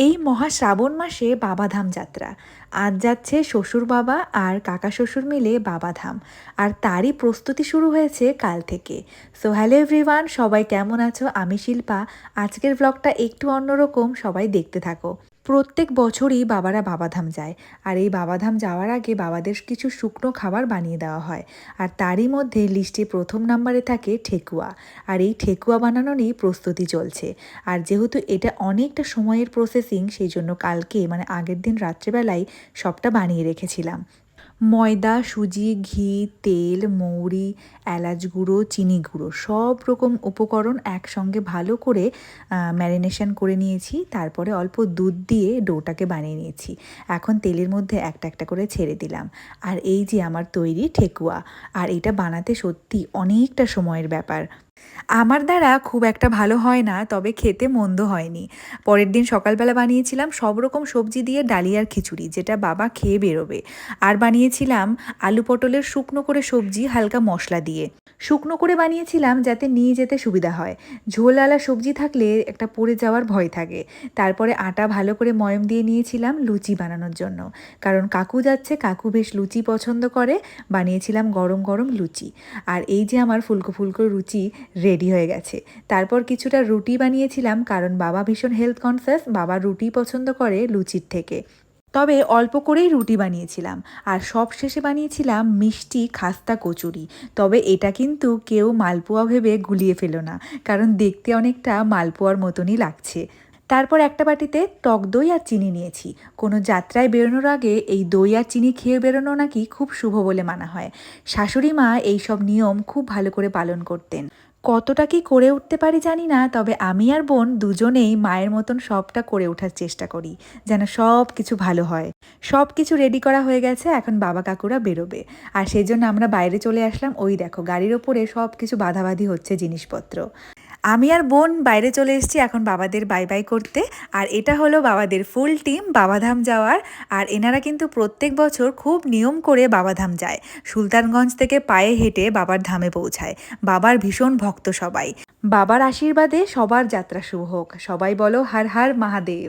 এই মহা শ্রাবণ মাসে বাবাধাম যাত্রা। আজ যাচ্ছে শ্বশুর বাবা আর কাকা শ্বশুর মিলে বাবাধাম। আর তারই প্রস্তুতি শুরু হয়েছে কাল থেকে। সো হ্যালো এভরিওয়ান, সবাই কেমন আছো? আমি শিল্পা। আজকের ব্লগটা একটু অন্যরকম, সবাই দেখতে থাকো। প্রত্যেক বছরই বাবারা বাবাধাম যায়। আর এই বাবাধাম যাওয়ার আগে বাবাদের কিছু শুকনো খাবার বানিয়ে দেওয়া হয়। আর তারই মধ্যে লিস্টে প্রথম নম্বরে থাকে ঠেকুয়া। আর এই ঠেকুয়া বানানোরই প্রস্তুতি চলছে। আর যেহেতু এটা অনেকটা সময়ের প্রসেসিং, সেই জন্য কালকে মানে আগের দিন রাত্রেবেলায় সবটা বানিয়ে রেখেছিলাম। ময়দা, সুজি, ঘি, তেল, মৌরি, এলাচ গুঁড়ো, চিনি গুঁড়ো সব রকম উপকরণ একসঙ্গে ভালো করে ম্যারিনেশন করে নিয়েছি। তারপরে অল্প দুধ দিয়ে ডোটাকে বানিয়ে নিয়েছি। এখন তেলের মধ্যে একটা একটা করে ছেড়ে দিলাম। আর এই যে আমার তৈরি ঠেকুয়া। আর এটা বানাতে সত্যি অনেকটা সময়ের ব্যাপার। আমার দ্বারা খুব একটা ভালো হয় না, তবে খেতে মন্দ হয়নি। পরের দিন সকালবেলা বানিয়েছিলাম সব রকম সবজি দিয়ে ডালিয়ার খিচুড়ি, যেটা বাবা খেয়ে বেরোবে। আর বানিয়েছিলাম আলু পটলের শুকনো করে সবজি হালকা মশলা দিয়ে। শুকনো করে বানিয়েছিলাম যাতে নিয়ে যেতে সুবিধা হয়। ঝোলওয়ালা সবজি থাকলে একটা পড়ে যাওয়ার ভয় থাকে। তারপরে আটা ভালো করে ময়ম দিয়ে নিয়েছিলাম লুচি বানানোর জন্য। কারণ কাকু যাচ্ছে, কাকু বেশ লুচি পছন্দ করে। বানিয়েছিলাম গরম গরম লুচি। আর এই যে আমার ফুলকো ফুলকো লুচি রেডি হয়ে গেছে। তারপর কিছুটা রুটি বানিয়েছিলাম, কারণ বাবা ভীষণ হেলথ কনসিয়াস, বাবা রুটি পছন্দ করে লুচির থেকে। তবে অল্প করেই রুটি বানিয়েছিলাম। আর সব শেষে বানিয়েছিলাম মিষ্টি খাস্তা কচুরি। তবে এটা কিন্তু কেউ মালপোয়া ভেবে গুলিয়ে ফেলো না, কারণ দেখতে অনেকটা মালপোয়ার মতনই লাগছে। তারপর একটা বাটিতে টক দই আর চিনি নিয়েছি। কোনো যাত্রায় বেরোনোর আগে এই দই আর চিনি খেয়ে বেরোনো নাকি খুব শুভ বলে মানা হয়। শাশুড়ি মা এইসব নিয়ম খুব ভালো করে পালন করতেন। কতটা কি করে উঠতে পারি জানি না, তবে আমি আর বোন দুজনেই মায়ের মতন সবটা করে ওঠার চেষ্টা করি, যেন সব কিছু ভালো হয়। সব কিছু রেডি করা হয়ে গেছে, এখন বাবা কাকুরা বেরোবে। আর সেই জন্য আমরা বাইরে চলে আসলাম। ওই দেখো গাড়ির ওপরে সব কিছু বাঁধাবাঁধি হচ্ছে জিনিসপত্র। আমি আর বোন বাইরে চলে এসেছি এখন বাবাদের বাই বাই করতে। আর এটা হলো বাবাদের ফুল টিম বাবাধাম যাওয়ার। আর এনারা কিন্তু প্রত্যেক বছর খুব নিয়ম করে বাবাধাম যায়। সুলতানগঞ্জ থেকে পায়ে হেঁটে বাবার ধামে পৌঁছায়। বাবার ভীষণ ভক্ত সবাই। বাবার আশীর্বাদে সবার যাত্রা শুভ হোক। সবাই বলো হর হর মহাদেব।